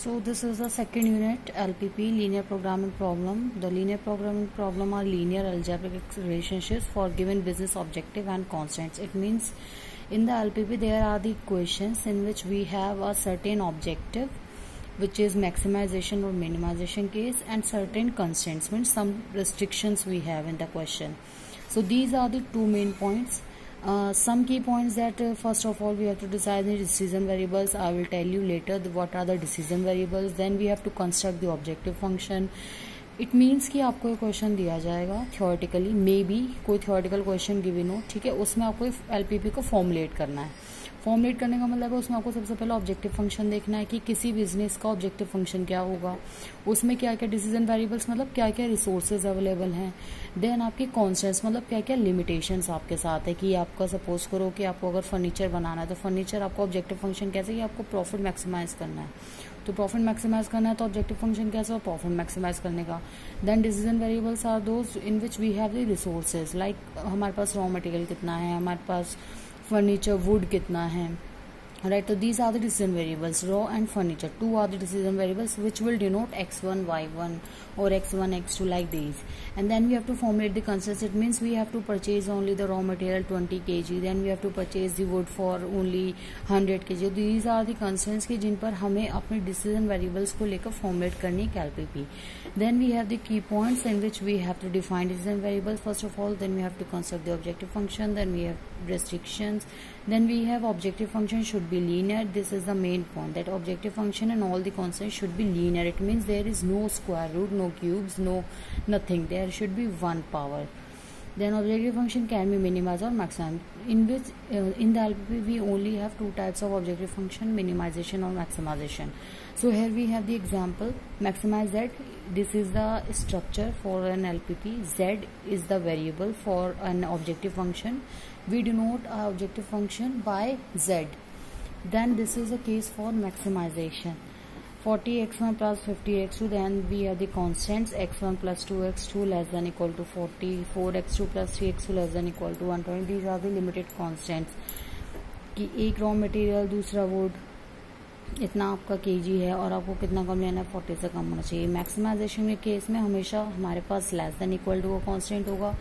So this is the second unit, LPP, linear programming problem. The linear programming problem are linear algebraic relationships for given business objective and constants. It means in the LPP there are the equations in which we have a certain objective, which is maximization or minimization case, and certain constants, means some restrictions we have in the question. So these are the two main points. Some key points that first of all we have to decide the decision variables. I will tell you later what are the decision variables. Then we have to construct the objective function. It means कि आपको एक question दिया जाएगा theoretically, may be कोई theoretical question given हो, ठीक है, उसमें आपको एलपीपी को फॉर्मुलेट करना है. फॉर्मुलेट करने का मतलब है उसमें आपको सबसे पहले ऑब्जेक्टिव फंक्शन देखना है कि किसी बिजनेस का ऑब्जेक्टिव फंक्शन क्या होगा, उसमें क्या क्या डिसीजन वेरिएबल्स मतलब क्या क्या रिसोर्सेज अवेलेबल हैं. देन आपके कॉन्स्टेंट्स मतलब क्या क्या लिमिटेशंस आपके साथ है कि आपका सपोज करो कि आपको अगर फर्नीचर बनाना है तो फर्नीचर आपको ऑब्जेक्टिव फंक्शन कैसे, कि आपको प्रॉफिट मैक्सिमाइज करना है, तो प्रॉफिट मैक्सिमाइज करना है तो ऑब्जेक्टिव फंक्शन कैसे हो, प्रॉफिट मैक्सिमाइज करने का. Then decision variables are those in which we have the resources, like हमारे पास रॉ मटेरियल कितना है, हमारे पास फर्नीचर वुड कितना है, right? So these are the decision variables, raw and furniture. Two are the decision variables which will denote x1, y1 or x1, x2 like these. And then we have to formulate the constants. It means we have to purchase only the raw material 20 kg. Then we have to purchase the wood for only 100 kg. These are the constants की जिन पर हमें अपने decision variables को लेकर formulate करनी है LPP. Then we have the key points in which we have to define decision variables first of all. Then we have to construct the objective function. Then we have restrictions. Then we have objective function should be linear. This is the main point, that objective function and all the constants should be linear. It means there is no square root, no cubes, no nothing. There should be one power. Then objective function can be minimized or maximized, in which in the LPP we only have two types of objective function, minimization or maximization. So here we have the example, maximize z. This is the structure for an LPP. Z is the variable for an objective function. We denote our objective function by z. Then this is a case for maximization. 40x1 plus 50x2. Then we have the constants x1 plus 2x2 less than equal to 40, 4x2 plus 3x2 less than equal to 120. These are the limited constants कि एक raw material, दूसरा would, इतना आपका KG है और आपको कितना कम लेना है, 40 से कम होना चाहिए. मैक्सिमाइजेशन के केस में हमेशा हमारे पास less than equal to constant होगा.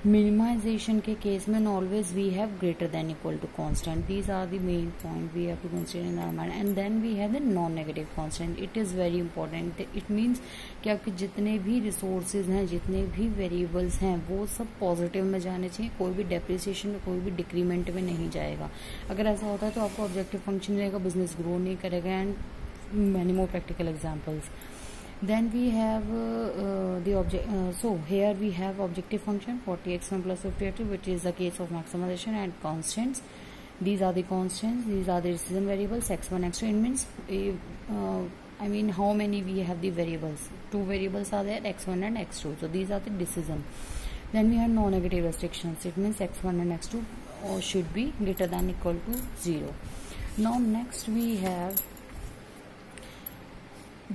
मिनिमाइजेशन के केस में always we have greater than equal to constant. These are the main point we have to consider in our mind. And then we have the non negative constant. It is very important. It means कि आपके जितने भी resources हैं, जितने भी variables हैं, वो सब पॉजिटिव में जाने चाहिए. कोई भी डेप्रिसिएशन में, कोई भी डिक्रीमेंट में नहीं जाएगा. अगर ऐसा होता है तो आपको ऑब्जेक्टिव फंक्शन रहेगा, बिजनेस ग्रो नहीं करेगा. And many more practical examples. Then we have so here we have objective function 40x1 plus 50x2, which is the case of maximization, and constants. These are the constants. These are the decision variables x1, x2. It means how many we have the variables. Two variables are there, x1 and x2. So these are the decision. Then we have non-negative restrictions. It means x1 and x2 should be greater than equal to 0. Now next we have,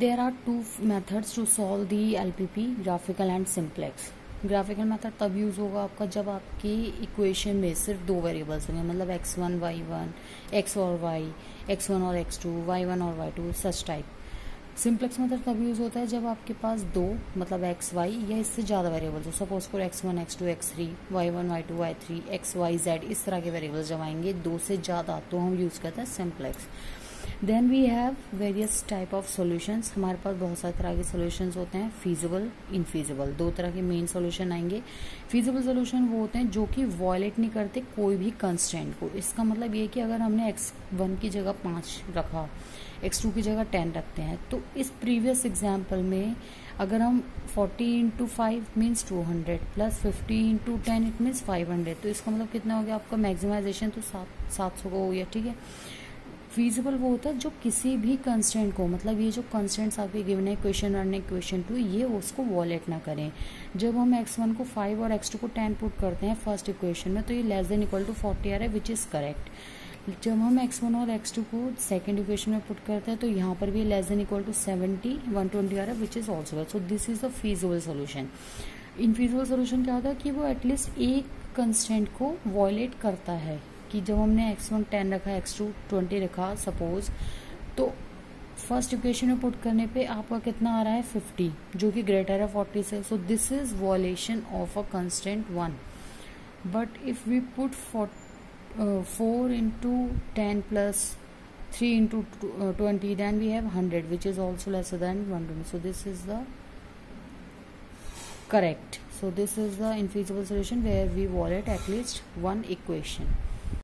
there are two methods to solve the LPP, graphical and simplex. Graphical method तब use होगा आपका जब आपकी equation में सिर्फ दो variables होंगे, मतलब x1, y1, x और y, x1 और x2, y1 और y2, such type. Simplex method तब यूज होता है जब आपके पास दो, मतलब x, y या इससे ज़्यादा वेरिएबल्स हो. सपोज को x1, x2, x3, y1, y2, y3, x, y, z, इस तरह के वेरिएबल्स जब आएंगे दो से ज़्यादा, तो हम यूज करते हैं simplex. Then we have various type of solutions. हमारे पास बहुत सारे तरह के सॉल्यूशंस होते हैं, फीजिबल, इनफीजिबल. दो तरह के मेन सॉल्यूशन आएंगे. फीजिबल सॉल्यूशन वो होते हैं जो कि वॉयलेट नहीं करते कोई भी कंस्ट्रेंट को. इसका मतलब ये कि अगर हमने x1 की जगह 5 रखा, x2 की जगह 10 रखते हैं, तो इस प्रीवियस एग्जाम्पल में अगर हम 40 into 5 means 200 plus 50 into 10 it means 500, तो इसका मतलब कितना हो गया आपका मैक्सिमाइजेशन, तो 700 का हो गया, ठीक है. फीजिबल वो होता है जो किसी भी कंस्टेंट को, मतलब ये जो कंस्टेंट्स आपके गिवन है क्वेश्चन 1 और क्वेश्चन 2, ये उसको वॉलेट ना करें. जब हम x1 को 5 और x2 को 10 पुट करते हैं फर्स्ट इक्वेशन में, तो ये लेस देन इक्वल टू 40 आ रहा है, विच इज करेक्ट. जब हम x1 और x2 को सेकंड इक्वेशन में पुट करते हैं तो यहाँ पर भी लेस देन इक्वल टू 70, 120 आ रहा है, which is also. So this is the feasible solution. Infeasible solution क्या होता है कि वो एटलीस्ट एक कंस्टेंट को वॉलेट करता है, कि जब हमने x1 10 रखा, x2 20 रखा सपोज, तो फर्स्ट इक्वेशन में पुट करने पे आपका कितना आ रहा है 50, जो कि ग्रेटर है 40 से. So this is violation of a constant 1. But if we put 4 into 10 plus 3 into 20, then we have 100, which is also lesser than 120. So this is the correct. So this is the infeasible solution where we violate at least one equation.